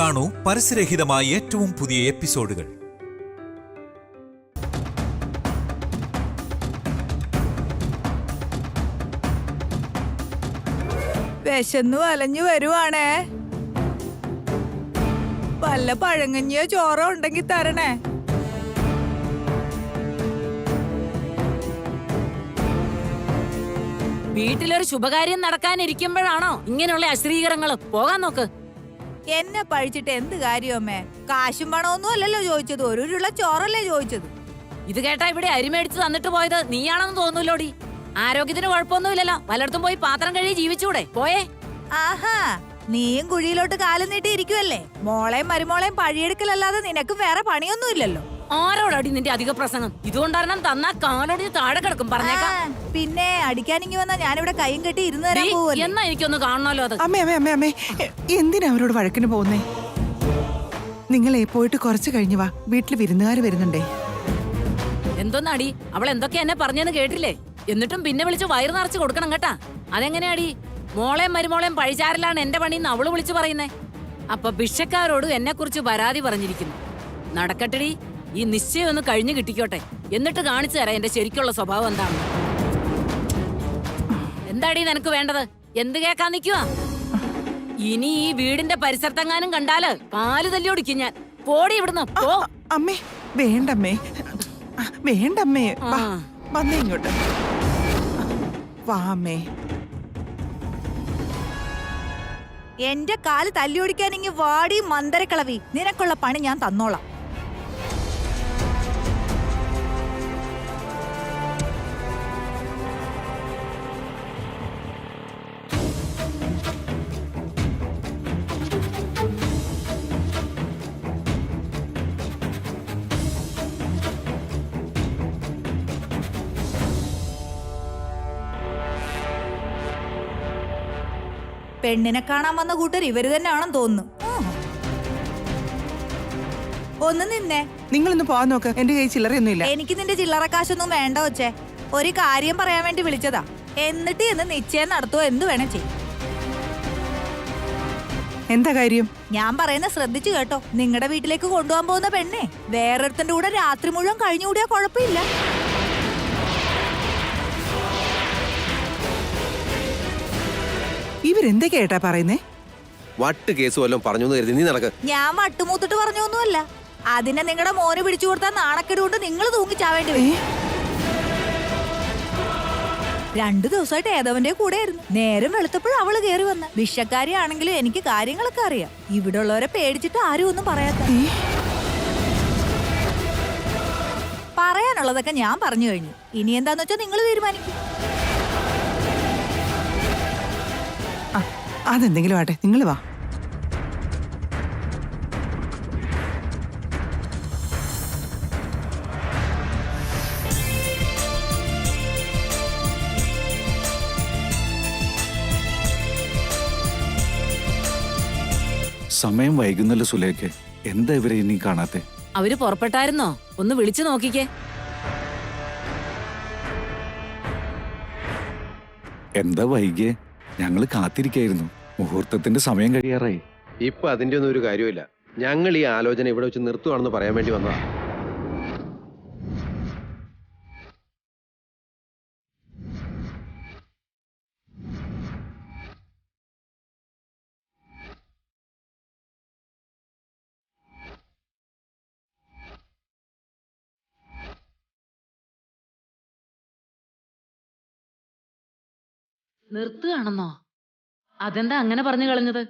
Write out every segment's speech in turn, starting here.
കാണൂ പരസ്യരഹിതമായ ഏറ്റവും പുതിയ എപ്പിസോഡുകൾ. വിശന്നു അലഞ്ഞു വരുവാണേ. വല്ല പഴങ്ങഞ്ഞിയോ ചോറോ ഉണ്ടെങ്കിൽ തരണേ. വീട്ടിലൊരു ശുഭകാര്യം നടക്കാനിരിക്കുമ്പോഴാണോ ഇങ്ങനെയുള്ള അശ്രീകരങ്ങൾ? പോകാൻ നോക്ക്. എന്നെ പഴിച്ചിട്ട് എന്ത് കാര്യമേ? കാശും പണമൊന്നും അല്ലല്ലോ ചോദിച്ചത്, ഒരു ഉരുള ചോറല്ലേ ചോദിച്ചത്. ഇത് കേട്ടാ ഇവിടെ അരിമേടിച്ച് തന്നിട്ട് പോയത് നീയാണെന്ന് തോന്നൂലോടി. ആരോഗ്യത്തിന് കുഴപ്പമൊന്നുമില്ലല്ലോ. പലയിടത്തും പോയി പാത്രം കഴുകി ജീവിച്ചൂടെ? പോയേ. ആഹാ, നീയും കുഴിയിലോട്ട് കാലം നീട്ടി ഇരിക്കുവല്ലേ. മോളെയും മരുമോളെയും പഴിയെടുക്കലല്ലാതെ നിനക്കും വേറെ പണിയൊന്നുമില്ലല്ലോ. ആരോടടി നിന്റെ അധിക പ്രസംഗം? ഇതുകൊണ്ടാരണം തന്നാ കാലോടി താഴെ കിടക്കും, പറഞ്ഞേക്കാം. പിന്നെ അടിക്കാനിങ്ങി വന്നാ ഞാനിവിടെ കൈയും കെട്ടി ഇരുന്ന് തരാൻ പോവല്ലേ. എന്നാ എനിക്കൊന്ന് കാണണല്ലോ അത്. അമ്മേ അമ്മേ അമ്മേ അമ്മേ, എന്തിനാ അവരോട് വഴക്കിന് പോകുന്നേ? നിങ്ങളെ പോയിട്ട് കുറച്ച് കഴിഞ്ഞു വാ, വീട്ടിൽ വിരുന്നുകാര് വരുന്നുണ്ടേ. എന്തോന്നാടി അവൾ എന്തൊക്കെ എന്നെ പറഞ്ഞെന്ന് കേട്ടില്ലേ? എന്നിട്ടും പിന്നെ വിളിച്ച് വയറ് നിറച്ച് കൊടുക്കണം കേട്ടാ. അതെങ്ങനെയാടി? മോളെയും മരുമോളെയും പഴിചാരലാണ് എന്റെ പണിന്ന് അവള് വിളിച്ചു പറയുന്നേ. അപ്പൊ ഭിക്ഷക്കാരോട് എന്നെ കുറിച്ച് പരാതി പറഞ്ഞിരിക്കുന്നു. നടക്കട്ടെടി, ഈ നിശ്ചയം ഒന്ന് കഴിഞ്ഞു കിട്ടിക്കോട്ടെ, എന്നിട്ട് കാണിച്ചു തരാം എന്റെ ശരിക്കുള്ള സ്വഭാവം എന്താണ്. എന്താടി നിനക്ക് വേണ്ടത്? എന്ത് കേക്കാൻ നിക്കുവാ? ഇനി ഈ വീടിന്റെ പരിസരത്തെങ്ങാനും കണ്ടാല് കാല് തല്ലി ഓടിക്കും ഞാൻ. പോടി ഇവിടുന്ന് പോ. അമ്മേ വേണ്ടമ്മേ, വേണ്ടമ്മേ, വന്നേ ഇങ്ങോട്ട് വാ അമ്മേ. എന്റെ കാല് തല്ലിയൊടിക്കാനിങ്ങി വാടി മന്ദരക്കളവി. നിനക്കുള്ള പണി ഞാൻ തന്നോളാം. പെണ്ണിനെ കാണാൻ വന്ന കൂട്ടർ ഇവര് തന്നെയാണെന്ന് തോന്നുന്നു. ഒന്ന് നിന്നേ. നിങ്ങളൊന്ന് പോവാൻ നോക്ക്, എന്റെ കൈ ചില്ലറയൊന്നുമില്ല. എനിക്ക് നിന്റെ ചില്ലറ കാശൊന്നും വേണ്ട വച്ചേ. ഒരു കാര്യം പറയാൻ വേണ്ടി വിളിച്ചതാ. എന്നിട്ട് എന്ന് നിശ്ചയം നടത്തുവോ എന്ത് വേണേ ചെയ്യും. എന്താ കാര്യം? ഞാൻ പറയുന്ന ശ്രദ്ധിച്ചു കേട്ടോ. നിങ്ങളുടെ വീട്ടിലേക്ക് കൊണ്ടുപോകാൻ പോകുന്ന പെണ്ണേ വേറൊരുത്തന്റെ കൂടെ രാത്രി മുഴുവൻ കഴിഞ്ഞുകൂടിയാ കുഴപ്പമില്ല. ഇവരെന്തൊക്കെയായിട്ടാ പറയുന്നേ? വട്ട് കേസ് വല്ലതും പറഞ്ഞു കരുതി നീ നടക്ക്. ഞാൻ വട്ടുമൂത്തിട്ട് പറഞ്ഞൊന്നുമല്ല. അതിനെ നിങ്ങളുടെ മോന് പിടിച്ചു കൊടുത്താൽ നാണക്കേട് കൊണ്ട് നിങ്ങൾ തൂങ്ങിച്ചാവേണ്ടി വരും. 2 ദിവസമായിട്ട് ഏതവന്റെ കൂടെ ആയിരുന്നു. നേരം വെളുത്തപ്പോഴും അവള് കേറി വന്ന. ഭിക്ഷക്കാരിയാണെങ്കിലും എനിക്ക് കാര്യങ്ങളൊക്കെ അറിയാം. ഇവിടെ ഉള്ളവരെ പേടിച്ചിട്ട് ആരും ഒന്നും പറയാത്ത. പറയാനുള്ളതൊക്കെ ഞാൻ പറഞ്ഞു കഴിഞ്ഞു. ഇനി എന്താന്ന് വെച്ചാൽ നിങ്ങൾ തീരുമാനിക്കും. അതെന്തെങ്കിലും ആട്ടെ, നിങ്ങൾ വാ. സമയം വൈകുന്നല്ലോ സുലേഖ, എന്താ ഇവരെ ഇനി കാണാത്തെ? അവര് പുറപ്പെട്ടായിരുന്നോ? ഒന്ന് വിളിച്ചു നോക്കിക്കേ. എന്താ വൈകിയേ? ഞങ്ങള് കാത്തിരിക്കായിരുന്നു. മുഹൂർത്തത്തിന്റെ സമയം കഴിയാറായി. ഇപ്പൊ അതിന്റെ ഒന്നും ഒരു കാര്യമില്ല. ഞങ്ങൾ ഈ ആലോചന ഇവിടെ വെച്ച് നിർത്തുവാണെന്ന് പറയാൻ വേണ്ടി വന്നതാ. നിർത്തുകയാണെന്നോ? അതെന്താ അങ്ങനെ പറഞ്ഞു കളഞ്ഞത്?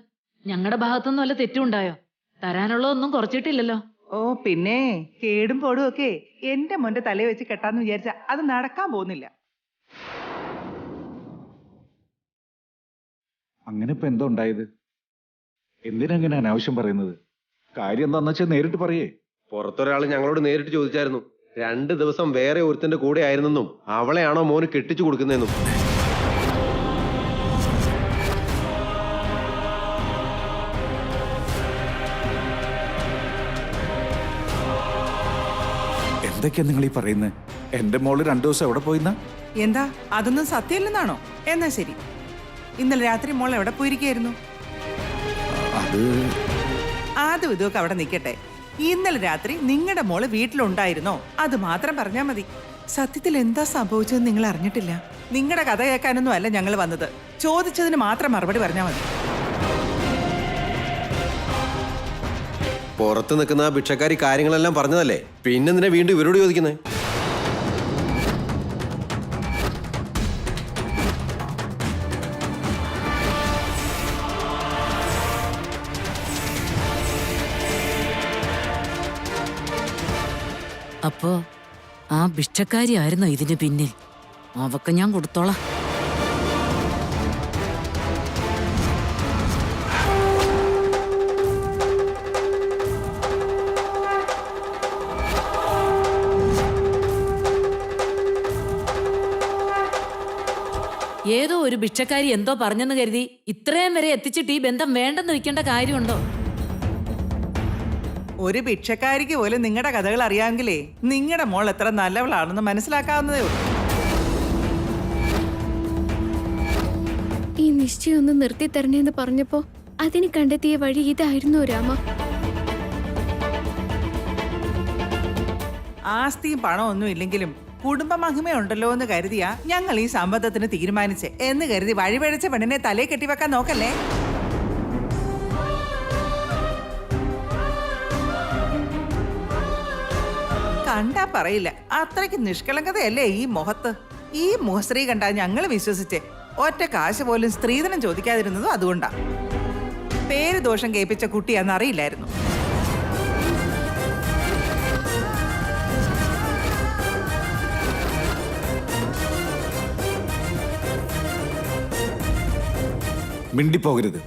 ഞങ്ങളുടെ ഭാഗത്തുനിന്ന് വല്ല തെറ്റുണ്ടായോ? തരാനുള്ള ഒന്നും കുറച്ചിട്ടില്ലല്ലോ. ഓ പിന്നെ കേടും പോടും ഒക്കെ എന്റെ മോന്റെ തലയെ വെച്ച് കെട്ടാന്ന് വിചാരിച്ച അത് നടക്കാൻ പോകുന്നില്ല. അങ്ങനെ ഇപ്പൊ എന്താ ഉണ്ടായത്? എന്തിനങ്ങനെ അനാവശ്യം പറയുന്നത്? കാര്യം എന്താന്ന് വെച്ചാൽ നേരിട്ട് പറയേ. പുറത്തൊരാൾ ഞങ്ങളോട് നേരിട്ട് ചോദിച്ചായിരുന്നു. 2 ദിവസം വേറെ ഒരുത്തന്റെ കൂടെ ആയിരുന്നെന്നും അവളെയാണോ മോന് കെട്ടിച്ചു കൊടുക്കുന്നതെന്നും. എന്തൊക്കെയാ നിങ്ങൾ ഈ പറയുന്നത്? എന്റെ മോള് 2 ദിവസം എവിടെ പോയിന്നാ? എന്താ അതൊന്നും സത്യമല്ലെന്നാണോ? എന്നാ ശരി, ഇന്നലെ രാത്രി മോൾ എവിടെ പോയിരിക്കായിരുന്നു? അത് അതും ഇതൊക്കെ അവിടെ നിൽക്കട്ടെ. ഇന്നലെ രാത്രി നിങ്ങളുടെ മോള് വീട്ടിലുണ്ടായിരുന്നോ അത് മാത്രം പറഞ്ഞാൽ മതി. സത്യത്തിൽ എന്താ സംഭവിച്ചതെന്ന് നിങ്ങൾ അറിഞ്ഞിട്ടില്ല. നിങ്ങളുടെ കഥ കേൾക്കാനൊന്നും അല്ല ഞങ്ങൾ വന്നത്. ചോദിച്ചതിന് മാത്രം മറുപടി പറഞ്ഞാൽ മതി. പുറത്ത് നിൽക്കുന്ന ആ ഭിക്ഷക്കാരി കാര്യങ്ങളെല്ലാം പറഞ്ഞതല്ലേ, പിന്നെന്തിനാ വീണ്ടും ഇവരോട് ചോദിക്കുന്നത്? അപ്പോ ആ ഭിക്ഷക്കാരിയായിരുന്നോ ഇതിന് പിന്നിൽ? അവക്ക് ഞാൻ കൊടുത്തോളാം. ഏതോ ഒരു ഭിക്ഷക്കാരി എന്തോ പറഞ്ഞെന്ന് കരുതി ഇത്രയും വരെ എത്തിച്ചിട്ട് ഈ ബന്ധം വേണ്ടെന്ന് വെക്കേണ്ട കാര്യമുണ്ടോ? ഒരു ഭിക്ഷക്കാരിക്ക് പോലും നിങ്ങളുടെ കഥകൾ അറിയാമെങ്കിലേ നിങ്ങളുടെ മോൾ എത്ര നല്ലവളാണെന്ന് മനസ്സിലാക്കാവുന്നതേ ഉള്ളൂ. ഈ നിശ്ചയം ഒന്ന് നിർത്തി തരണേന്ന് പറഞ്ഞപ്പോ അതിന് കണ്ടെത്തിയ വഴി ഇതായിരുന്നു രാമ. ആസ്തിയും പണവും ഒന്നും ഇല്ലെങ്കിലും കുടുംബ മഹിമയുണ്ടല്ലോ എന്ന് കരുതിയാ ഞങ്ങൾ ഈ സംബന്ധത്തിന് തീരുമാനിച്ചേ എന്ന് കരുതി വഴിപഴച്ച പെണ്ണിനെ തലേ കെട്ടിവെക്കാൻ നോക്കല്ലേ. കണ്ടാ പറയില്ല, അത്രയ്ക്ക് നിഷ്കളങ്കതയല്ലേ ഈ മുഖത്ത്. ഈ മുഖശ്രീ കണ്ടാ ഞങ്ങൾ വിശ്വസിച്ചേ. ഒറ്റ കാശ് പോലും സ്ത്രീധനം ചോദിക്കാതിരുന്നതും അതുകൊണ്ടാ. പേര് ദോഷം കേൾപ്പിച്ച കുട്ടിയാന്ന് അറിയില്ലായിരുന്നു. മിണ്ടിപ്പോകരുത്.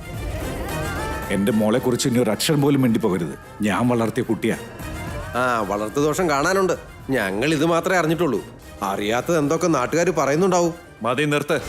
എന്റെ മോളെ കുറിച്ച് ഇനി ഒരു അക്ഷരം പോലും മിണ്ടിപ്പോകരുത്. ഞാൻ വളർത്തിയ കുട്ടിയാ. ആ, വളർത്തു ദോഷം കാണാനുണ്ട്. ഞങ്ങൾ ഇത് മാത്രമേ അറിഞ്ഞിട്ടുള്ളൂ. അറിയാത്തത് എന്തൊക്കെ നാട്ടുകാർ പറയുന്നുണ്ടാവും. മതി, നിർത്ത്.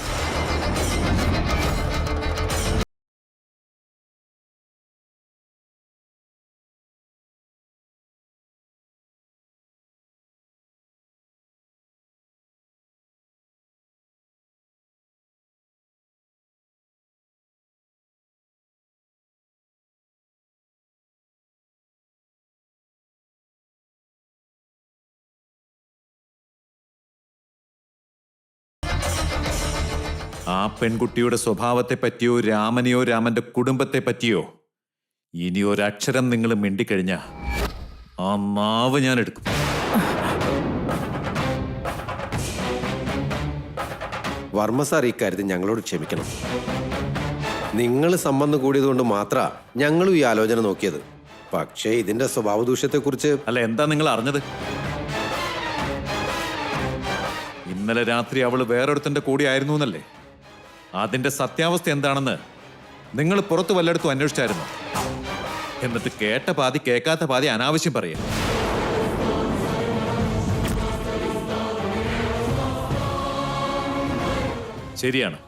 ആ പെൺകുട്ടിയുടെ സ്വഭാവത്തെ പറ്റിയോ രാമനെയോ രാമന്റെ കുടുംബത്തെ പറ്റിയോ ഇനി ഒരക്ഷരം നിങ്ങൾ മിണ്ടിക്കഴിഞ്ഞാ ആ നാവ് ഞാൻ എടുക്കും. വർമ്മ സാർ ഇക്കാര്യത്തിൽ ഞങ്ങളോട് ക്ഷമിക്കണം. നിങ്ങൾ സംബന്ധം കൂടിയതുകൊണ്ട് മാത്രമാണ് ഞങ്ങളും ഈ ആലോചന നോക്കിയത്. പക്ഷേ ഇതിന്റെ സ്വഭാവ ദൂഷ്യത്തെക്കുറിച്ച് അല്ല, എന്താ നിങ്ങൾ അറിഞ്ഞത്? ഇന്നലെ രാത്രി അവള് വേറൊരുത്തന്റെ കൂടെ ആയിരുന്നു എന്നല്ലേ? അതിന്റെ സത്യാവസ്ഥ എന്താണെന്ന് നിങ്ങൾ പുറത്ത് വല്ലയിടത്തും അന്വേഷിച്ചായിരുന്നു. എന്നിട്ട് കേട്ട പാതി കേൾക്കാത്ത പാതി അനാവശ്യം പറയാം. ശരിയാണ്,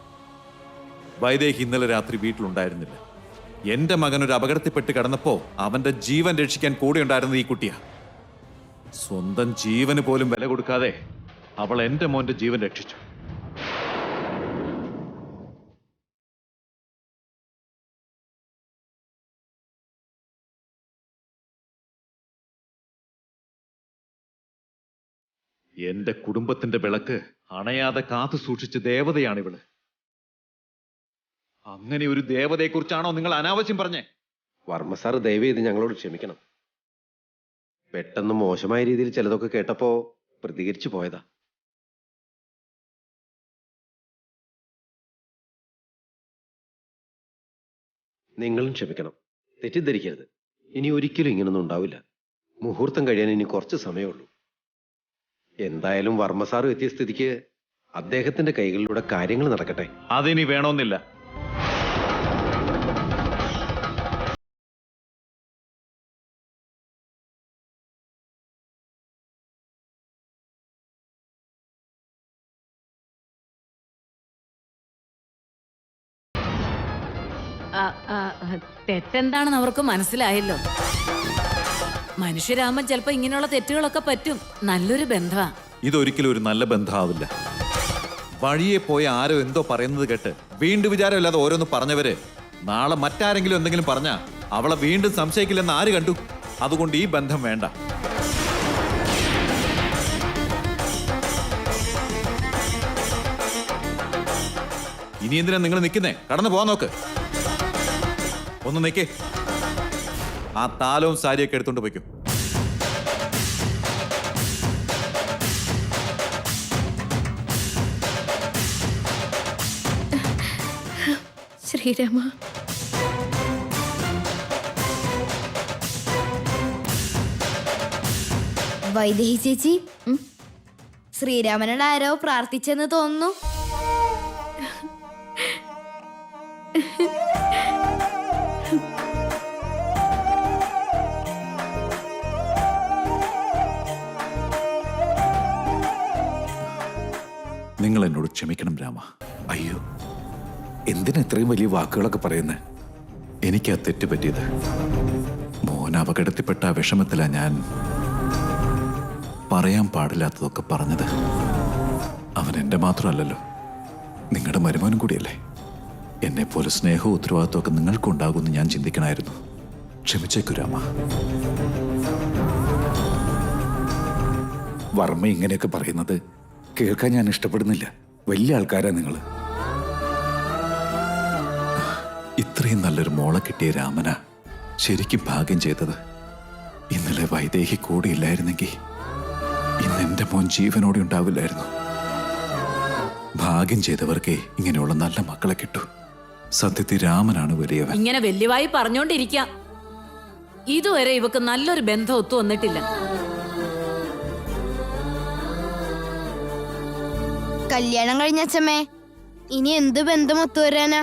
വൈദേഹി ഇന്നലെ രാത്രി വീട്ടിലുണ്ടായിരുന്നില്ല. എന്റെ മകൻ ഒരു അപകടത്തിൽപ്പെട്ട് കിടന്നപ്പോ അവന്റെ ജീവൻ രക്ഷിക്കാൻ കൂടെ ഉണ്ടായിരുന്നത് ഈ കുട്ടിയാ. സ്വന്തം ജീവന് പോലും വില കൊടുക്കാതെ അവൾ എന്റെ മോന്റെ ജീവൻ രക്ഷിച്ചു. എന്റെ കുടുംബത്തിന്റെ വിളക്ക് അണയാതെ കാത്തു സൂക്ഷിച്ച ദേവതയാണിവള്. അങ്ങനെ ഒരു ദേവതയെക്കുറിച്ചാണോ നിങ്ങൾ അനാവശ്യം പറഞ്ഞേ? വർമ്മ സാർ ദയവ് ചെയ്ത് ഞങ്ങളോട് ക്ഷമിക്കണം. പെട്ടെന്ന് മോശമായ രീതിയിൽ ചിലതൊക്കെ കേട്ടപ്പോ പ്രതികരിച്ചു പോയതാ. നിങ്ങളും ക്ഷമിക്കണം. തെറ്റിദ്ധരിക്കരുത്. ഇനി ഒരിക്കലും ഇങ്ങനൊന്നും ഉണ്ടാവില്ല. മുഹൂർത്തം കഴിയാൻ ഇനി കുറച്ച് സമയമേ ഉള്ളൂ. എന്തായാലും വർമ്മ സാർ എത്തിയ സ്ഥിതിക്ക് അദ്ദേഹത്തിന്റെ കൈകളിലൂടെ കാര്യങ്ങൾ നടക്കട്ടെ. അതിനി വേണമെന്നില്ല. തെറ്റെന്താണെന്ന് അവർക്ക് മനസ്സിലായല്ലോ. മനുഷ്യരാമൻ ചിലപ്പോ ഇങ്ങനെയുള്ള തെറ്റുകളൊക്കെ പറ്റും. നല്ലൊരു ബന്ധമാ. ഇതൊരിക്കലും ഒരു നല്ല ബന്ധമാവില്ല. വഴിയെ പോയ ആരോ എന്തോ പറയുന്നത് കേട്ട് വീണ്ടും വിചാരമില്ലാതെ ഓരോന്ന് പറഞ്ഞവര് നാളെ മറ്റാരെങ്കിലും എന്തെങ്കിലും പറഞ്ഞാ അവളെ വീണ്ടും സംശയിക്കില്ലെന്ന് ആര് കണ്ടു? അതുകൊണ്ട് ഈ ബന്ധം വേണ്ട. ഇനി എന്തിനാ നിങ്ങൾ നിൽക്കുന്നേ? കടന്നു പോവാൻ നോക്ക്. ഒന്ന് നിൽക്കേ. ആ താലവും സാരിയൊക്കെ എടുത്തോണ്ട് പോയിക്കും. ശ്രീരാമ, വൈദേഹി ചേച്ചി, ശ്രീരാമനോട് ആരോ പ്രാർത്ഥിച്ചെന്ന് തോന്നുന്നു. നിങ്ങൾ എന്നോട് ക്ഷമിക്കണം രാമ. അയ്യോ, എന്തിനാ ഇത്രയും വലിയ വാക്കുകളൊക്കെ പറയുന്നത്? എനിക്കാ തെറ്റ് പറ്റിയത്. മോൻ അപകടത്തിൽപ്പെട്ട ആ വിഷമത്തിലാ ഞാൻ പറയാൻ പാടില്ലാത്തതൊക്കെ പറഞ്ഞത്. അവൻ എൻ്റെ മാത്രമല്ലല്ലോ, നിങ്ങളുടെ മരുമോനും കൂടിയല്ലേ. എന്നെപ്പോലെ സ്നേഹവും ഉത്തരവാദിത്വമൊക്കെ നിങ്ങൾക്കും ഉണ്ടാകുമെന്ന് ഞാൻ ചിന്തിക്കണമായിരുന്നു. ക്ഷമിച്ചേക്കു രാമ. വർമ്മ ഇങ്ങനെയൊക്കെ പറയുന്നത് കേൾക്കാൻ ഞാൻ ഇഷ്ടപ്പെടുന്നില്ല. വലിയ ആൾക്കാരാ നിങ്ങൾ. ഇത്രയും നല്ലൊരു മോളെ കിട്ടിയ രാമന ശരിക്കും ഭാഗ്യം ചെയ്തത്. ഇന്നലെ വൈദേഹി കൂടിയില്ലായിരുന്നെങ്കിൽ ഇന്ന് എൻ്റെ മോൻ ജീവനോടെ ഉണ്ടാവില്ലായിരുന്നു. ഭാഗ്യം ചെയ്തവർക്കേ ഇങ്ങനെയുള്ള നല്ല മക്കളെ കിട്ടൂ. സത്യത്തിൽ രാമനാണ് വലിയവൻ. ഇങ്ങനെ വല്യവായി പറഞ്ഞോണ്ടിരിക്കാം. ഇതുവരെ ഇവക്ക് നല്ലൊരു ബന്ധം ഒത്തു വന്നിട്ടില്ല. കല്യാണം കഴിഞ്ഞ അച്ഛമ്മേ, ഇനി എന്ത് ബന്ധം ഒത്തുവരാനാ?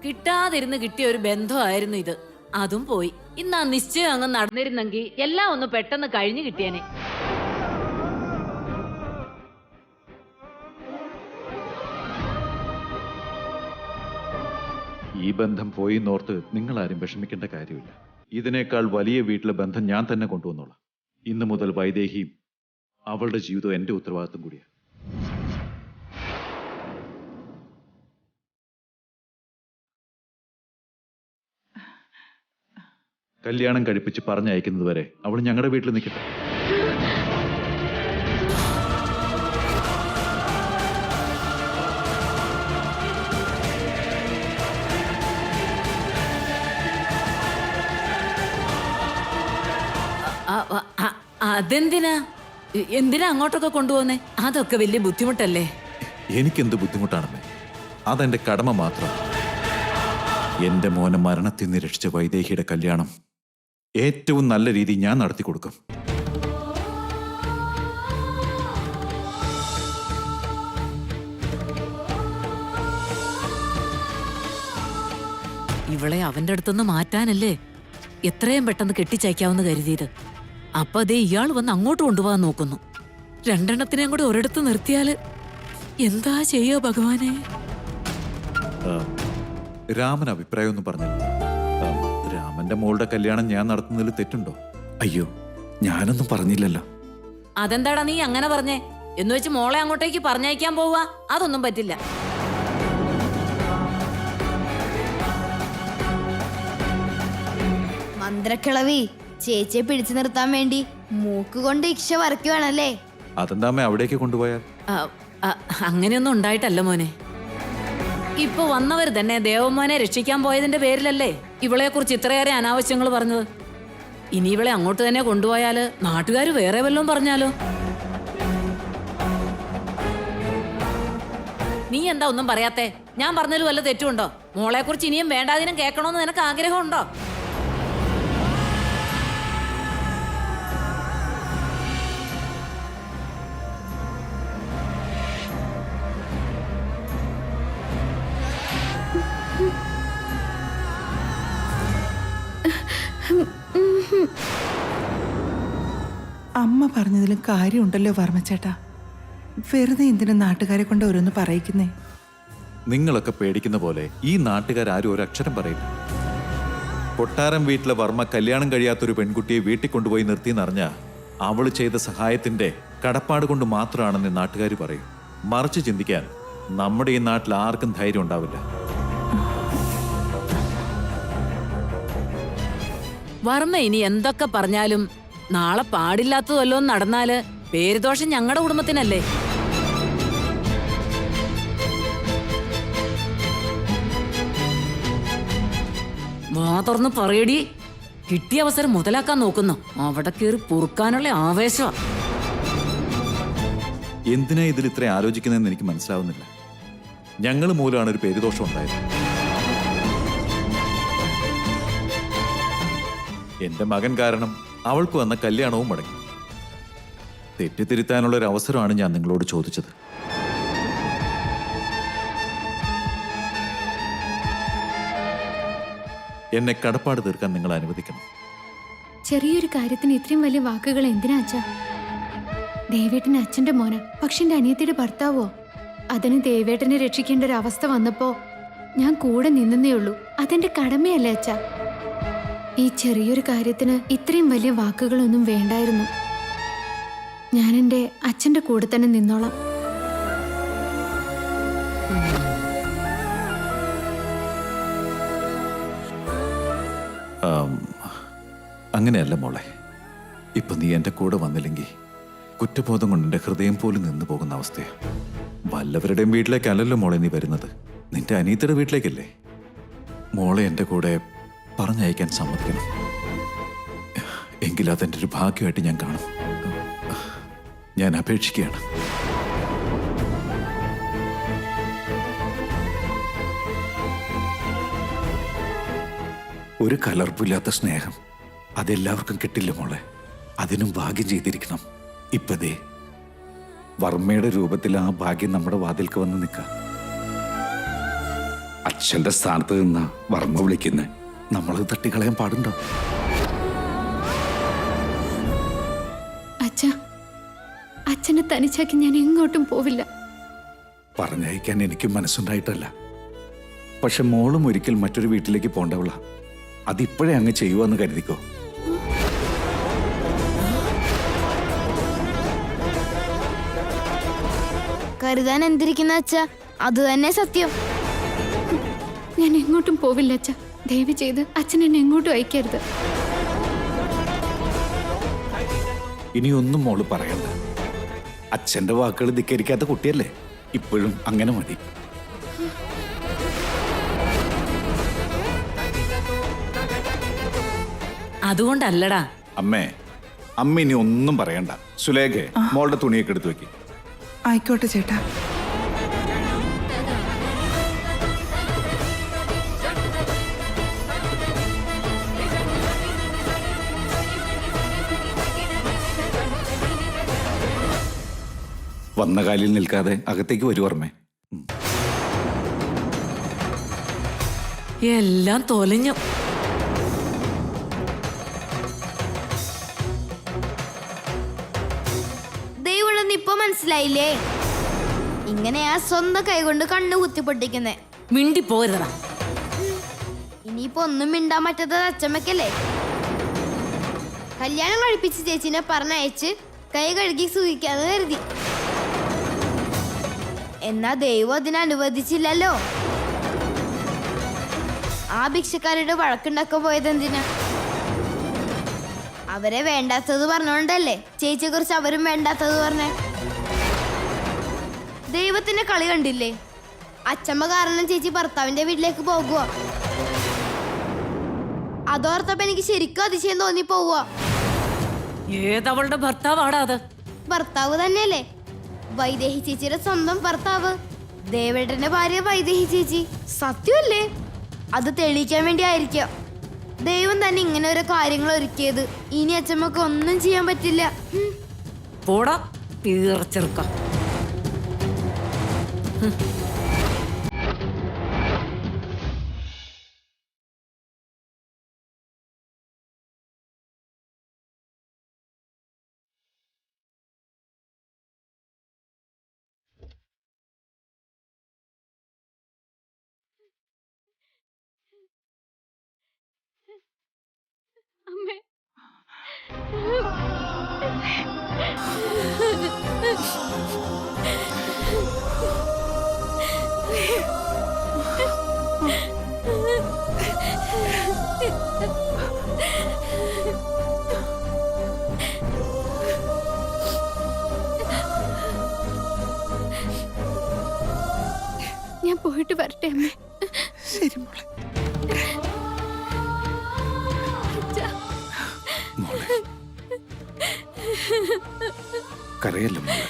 കിട്ടാതിരുന്ന് കിട്ടിയ ഒരു ബന്ധമായിരുന്നു ഇത്. അതും പോയി. ഇന്ന് ആ നിശ്ചയം അങ്ങ് നടന്നിരുന്നെങ്കിൽ എല്ലാം ഒന്ന് പെട്ടെന്ന് കഴിഞ്ഞു കിട്ടിയേനെ. ഈ ബന്ധം പോയി നോർത്ത് നിങ്ങളാരും വിഷമിക്കേണ്ട കാര്യമില്ല. ഇതിനേക്കാൾ വലിയ വീട്ടിലെ ബന്ധം ഞാൻ തന്നെ കൊണ്ടുവന്നോളാം. ഇന്നു മുതൽ വൈദേഹിയും അവളുടെ ജീവിതം എൻ്റെ ഉത്തരവാദിത്വം കൂടിയാണ്. കല്യാണം കഴിപ്പിച്ച് പറഞ്ഞയക്കുന്നത് വരെ അവൾ ഞങ്ങളുടെ വീട്ടിൽ നിൽക്കട്ടെ. അതെന്തിനാ? എന്തിനാ അങ്ങോട്ടൊക്കെ കൊണ്ടുപോകുന്നേ? അതൊക്കെ വലിയ ബുദ്ധിമുട്ടല്ലേ? എനിക്കെന്ത് ബുദ്ധിമുട്ടാണെന്നേ? അതെന്റെ കടമ മാത്രം. എന്റെ മോനെ മരണത്തിൽ നിന്ന് രക്ഷിച്ച വൈദേഹിയുടെ കല്യാണം ഏറ്റവും നല്ല രീതിയിൽ ഞാൻ നടത്തി കൊടുക്കും. ഇവളെ അവന്റെ അടുത്തുനിന്ന് മാറ്റാനല്ലേ എത്രയും പെട്ടെന്ന് കെട്ടിച്ചയക്കാമെന്ന് കരുതിയത്. അപ്പൊ അതേ ഇയാൾ വന്ന് അങ്ങോട്ട് കൊണ്ടുപോകാൻ നോക്കുന്നു. രണ്ടെണ്ണത്തിനെയും കൂടെ ഒരിടത്ത് നിർത്തിയാല് എന്താ ചെയ്യോ ഭഗവാനെ? രാമൻ അഭിപ്രായമൊന്നും പറഞ്ഞില്ല. രാമന്റെ മോളുടെ കല്യാണം ഞാൻ നടത്തുന്നതിൽ തെറ്റുണ്ടോ? അയ്യോ, ഞാനൊന്നും പറഞ്ഞില്ലല്ലോ. അതെന്താടാ നീ അങ്ങനെ പറഞ്ഞേ? എന്ന് വെച്ച് മോളെ അങ്ങോട്ടേക്ക് പറഞ്ഞയക്കാൻ പോവുക? അതൊന്നും പറ്റില്ല. മന്ത്രക്കിളവി ചേച്ചിയെ പിടിച്ചു നിർത്താൻ വേണ്ടി മൂക്ക് കൊണ്ട് ഇക്ഷ വരയ്ക്കുവാണല്ലേ? അതെന്താ അമ്മ അവിടേക്ക് കൊണ്ടുപോയാൽ? അങ്ങനെയൊന്നും ഉണ്ടായിട്ടല്ല മോനെ. ഇപ്പൊ വന്നവർ തന്നെ ദേവമോനെ രക്ഷിക്കാൻ പോയതിന്റെ പേരിലല്ലേ ഇവളെ കുറിച്ച് ഇത്രയേറെ അനാവശ്യങ്ങൾ പറഞ്ഞത്. ഇനി ഇവളെ അങ്ങോട്ട് തന്നെ കൊണ്ടുപോയാല് നാട്ടുകാർ വേറെ വല്ലതും പറഞ്ഞാലോ? നീ എന്താ ഒന്നും പറയാത്തെ? ഞാൻ പറഞ്ഞതിൽ വല്ല തെറ്റുണ്ടോ? മോളെ കുറിച്ച് ഇനിയും വേണ്ടാതിനും കേൾക്കണമെന്ന് നിനക്ക് ആഗ്രഹമുണ്ടോ? അമ്മ പറഞ്ഞതിലും കാര്യമുണ്ടല്ലോ വർമ്മച്ചേട്ടാ. വെറുതെ എന്തിനു നാട്ടുകാരെ കൊണ്ട് ഓരോന്ന് പറയിക്കുന്നേ? നിങ്ങളൊക്കെ പേടിക്കുന്ന പോലെ ഈ നാട്ടുകാരും ഒരു അക്ഷരം പറയില്ല. കൊട്ടാരം വീട്ടിലെ വർമ്മ കല്യാണം കഴിയാത്തൊരു പെൺകുട്ടിയെ വീട്ടിൽ കൊണ്ടുപോയി നിർത്തിയെന്നറിഞ്ഞ അവള് ചെയ്ത സഹായത്തിന്റെ കടപ്പാട് കൊണ്ട് മാത്രമാണെന്ന് നാട്ടുകാർ പറയും. മറിച്ച് ചിന്തിക്കാൻ നമ്മുടെ ഈ നാട്ടിൽ ആർക്കും ധൈര്യം ഉണ്ടാവില്ല. വർമ്മ ഇനി എന്തൊക്കെ പറഞ്ഞാലും നാളെ പാടില്ലാത്തതല്ലോ നടന്നാല് പേരുദോഷം ഞങ്ങളുടെ കുടുംബത്തിനല്ലേ? വാ തുറന്ന് പറയടി. കിട്ടിയ അവസരം മുതലാക്കാൻ നോക്കുന്നു. അവിടെ കയറി പൊറുക്കാനുള്ള ആവേശമാ. എന്തിനാ ഇതിൽ ഇത്ര ആലോചിക്കുന്നതെന്ന് എനിക്ക് മനസ്സിലാവുന്നില്ല. ഞങ്ങൾ മൂലമാണ് ഒരു പേരുദോഷം ഉണ്ടായത്. എന്റെ മകൻ കാരണം അവൾക്ക് വന്ന കല്യാണവും മുടങ്ങി. തെറ്റിത്തിരുത്താനുള്ള ഒരു അവസരമാണ് ഞാൻ നിങ്ങളോട് ചോദിച്ചത്. എന്നെ കടപ്പാട് തീർക്കാൻ നിങ്ങൾ അനുവദിക്കണം. ചെറിയൊരു കാര്യത്തിന് ഇത്രയും വലിയ വാക്കുകൾ എന്തിനാ അച്ഛാ? ദേവേട്ടന് അച്ഛന്റെ മോന, പക്ഷെ എന്റെ അനിയത്തിയുടെ ഭർത്താവോ? അതിന് ദേവേട്ടനെ രക്ഷിക്കേണ്ട ഒരു അവസ്ഥ വന്നപ്പോ ഞാൻ കൂടെ നിന്നേ ഉള്ളൂ. അതെന്റെ കടമയല്ലേ അച്ഛാ? ഈ ചെറിയൊരു കാര്യത്തിന് ഇത്രയും വലിയ വാക്കുകളൊന്നും വേണ്ടായിരുന്നു. ഞാൻ എന്റെ അച്ഛന്റെ കൂടെ തന്നെ നിന്നോളാം. അങ്ങനെയല്ല മോളെ. ഇപ്പൊ നീ എന്റെ കൂടെ വന്നില്ലെങ്കിൽ കുറ്റബോധം കൊണ്ട് എന്റെ ഹൃദയം പോലും നിന്നു പോകുന്ന അവസ്ഥയാ. വല്ലവരുടെയും വീട്ടിലേക്കല്ലല്ലോ മോളെ നീ വരുന്നത്. നിന്റെ അനിയത്തിയുടെ വീട്ടിലേക്കല്ലേ. മോളെ എന്റെ കൂടെ പറഞ്ഞയക്കാൻ സമ്മതിക്കണം. എങ്കിൽ അതെന്റെ ഒരു ഭാഗ്യമായിട്ട് ഞാൻ കാണും. ഞാൻ അപേക്ഷിക്കുകയാണ്. ഒരു കലർപ്പില്ലാത്ത സ്നേഹം അതെല്ലാവർക്കും കിട്ടില്ല മോളെ. അതിനും ഭാഗ്യം ചെയ്തിരിക്കണം. ഇപ്പതേ വർമ്മയുടെ രൂപത്തിൽ ആ ഭാഗ്യം നമ്മുടെ വാതിൽക്ക് വന്ന് നിൽക്കാം. അച്ഛന്റെ സ്ഥാനത്ത് നിന്ന് വർമ്മ വിളിക്കുന്ന നമ്മളത് തട്ടിക്കളയാൻ പാടുണ്ടോ? അച്ഛാ, അച്ഛനെ തനിച്ചാക്കി ഞാൻ എങ്ങോട്ടും പോവില്ല. പറഞ്ഞയക്കാൻ എനിക്ക് മനസ്സുണ്ടായിട്ടല്ല. പക്ഷെ മോളും ഒരിക്കൽ മറ്റൊരു വീട്ടിലേക്ക് പോണ്ടവള. അതിപ്പോഴേ അങ്ങ് ചെയ്യുവാന്ന് കരുതിക്കോ. കരുതാൻ എന്തിരിക്കുന്ന അച്ഛാ, അത് തന്നെ സത്യം. ഞാൻ എങ്ങോട്ടും പോവില്ല അച്ഛാ. ദയവ് ചെയ്ത് അച്ഛൻ എന്നെ എങ്ങോട്ടും അയക്കരുത്. ഇനിയൊന്നും മോള് പറയണ്ട. അച്ഛന്റെ വാക്കുകൾ ധിക്കരിക്കാത്ത കുട്ടിയല്ലേ. ഇപ്പോഴും അങ്ങനെ മതി. അതുകൊണ്ടല്ലടാ. അമ്മ ഇനി ഒന്നും പറയണ്ട. സുലേഖെ, മോളുടെ തുണിയൊക്കെ എടുത്തു വെക്ക്. ആയിക്കോട്ടെ ചേട്ടാ. വന്ന കാലിൽ നിൽക്കാതെ അകത്തേക്ക് വരൂ വർമ്മേ. എല്ലാം തൊലഞ്ഞു. ദൈവം ഇപ്പൊ മനസ്സിലായില്ലേ? ഇങ്ങനെയാ സ്വന്തം കൈകൊണ്ട് കണ്ണു കുത്തിപ്പൊട്ടിക്കുന്നേ. മിണ്ടി പോരുതാ. ഇനിയിപ്പോ ഒന്നും മിണ്ടാൻ പറ്റാത്തത് അച്ചമ്മക്കല്ലേ? കല്യാണം കഴിപ്പിച്ച് ചേച്ചിനെ പറഞ്ഞയച്ച് കൈ കഴുകി സൂഹിക്കാന്ന് കരുതി. എന്നാ ദൈവം അതിനെ അനുവദിച്ചില്ലല്ലോ. ആ ഭിക്ഷക്കാരുടെ വഴക്കുണ്ടാക്കാൻ പോയത് എന്തിനാ? അവരെ വേണ്ടാത്തത് പറഞ്ഞോണ്ടല്ലേ ചേച്ചിയെ കുറിച്ച് അവരും വേണ്ടാത്തത് പറഞ്ഞേ. ദൈവത്തിന്റെ കളി കണ്ടില്ലേ? അച്ചമ്മ കാരണം ചേച്ചി ഭർത്താവിന്റെ വീട്ടിലേക്ക് പോകുക. അതോർത്തപ്പോ എനിക്ക് ശരിക്കും അതിശയം തോന്നി പോവുക. ഏതവളുടെ ഭർത്താവാടാ അത്? ഭർത്താവ് തന്നെയല്ലേ, വൈദേഹി ചേച്ചിയുടെ സ്വന്തം ഭർത്താവ്. ദേവേട്ടന്റെ ഭാര്യ വൈദേഹി ചേച്ചി. സത്യമല്ലേ? അത് തെളിയിക്കാൻ വേണ്ടി ആയിരിക്കാം ദൈവം തന്നെ ഇങ്ങനെ ഓരോ കാര്യങ്ങൾ ഒരുക്കിയത്. ഇനി അച്ഛമ്മക്ക് ഒന്നും ചെയ്യാൻ പറ്റില്ല. പോടാ തീർച്ചെറുക്ക. അമ്മേ, വരട്ടെ അമ്മേ. ശരി മോളെ. അച്ഛാ. മോളെ കരയല്ല മോളെ.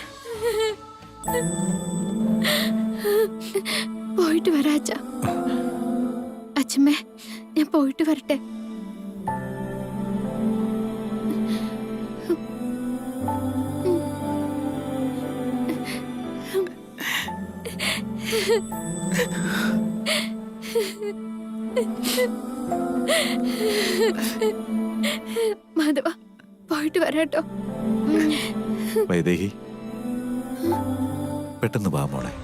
പോയിട്ട് വരാ അച്ഛാ. അച്ഛമ്മേ, ഞാൻ പോയിട്ട് വരട്ടെ. മാധവ, പോയിട്ട് വരാട്ടോ. വൈദേഹി പെട്ടെന്ന് വാ മോളെ.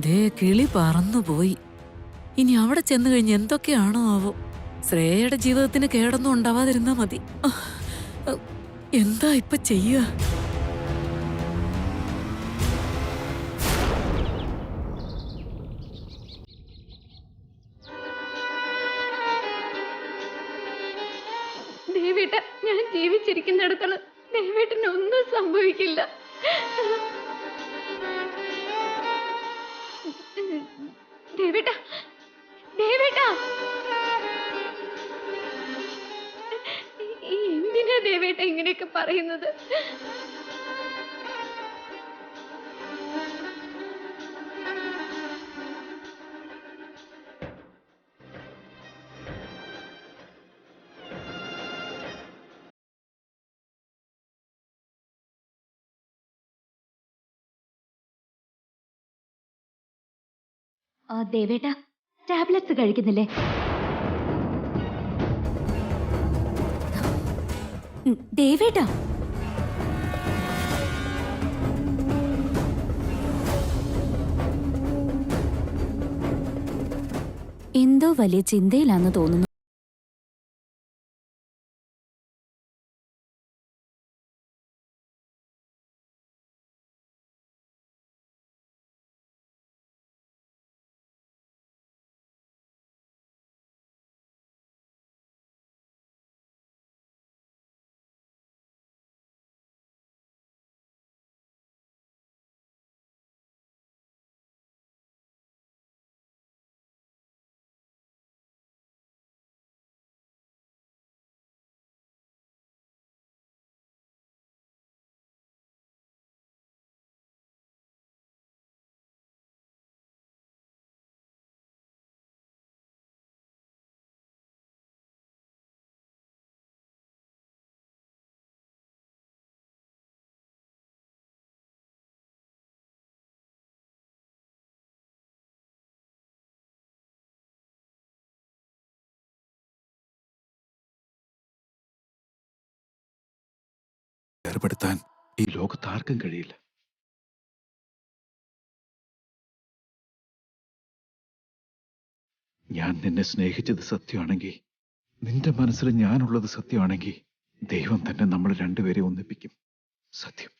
ദേ കിളി പറന്നുപോയി. ഇനി അവിടെ ചെന്ന് കഴിഞ്ഞ് എന്തൊക്കെയാണോ ആവോ. ശ്രേയയുടെ ജീവിതത്തിന് കേടൊന്നും ഉണ്ടാവാതിരുന്നാ മതി. എന്താ ഇപ്പൊ ചെയ്യുക? ദേവേട്ട, ഞാൻ ജീവിച്ചിരിക്കുന്നിടത്തോളം ദേവേട്ടന് ഒന്നും സംഭവിക്കില്ല. ദേവേട്ട, ദേവേട്ട, എന്തിനാ ദേവേട്ട ഇങ്ങനെയൊക്കെ പറയുന്നത്? ദേവേട്ട, ടാബ്ലറ്റ്സ് കഴിക്കുന്നില്ലേ? ദേവേട്ട, എന്തോ വലിയ ചിന്തയിലാന്ന് തോന്നുന്നു. ഏർപ്പെടുത്താൻ ഈ ലോകത്ത് ആർക്കും കഴിയില്ല. ഞാൻ നിന്നെ സ്നേഹിച്ചത് സത്യമാണെങ്കിൽ, നിന്റെ മനസ്സിൽ ഞാനുള്ളത് സത്യമാണെങ്കിൽ, ദൈവം തന്നെ നമ്മൾ രണ്ടുപേരെ ഒന്നിപ്പിക്കും. സത്യം.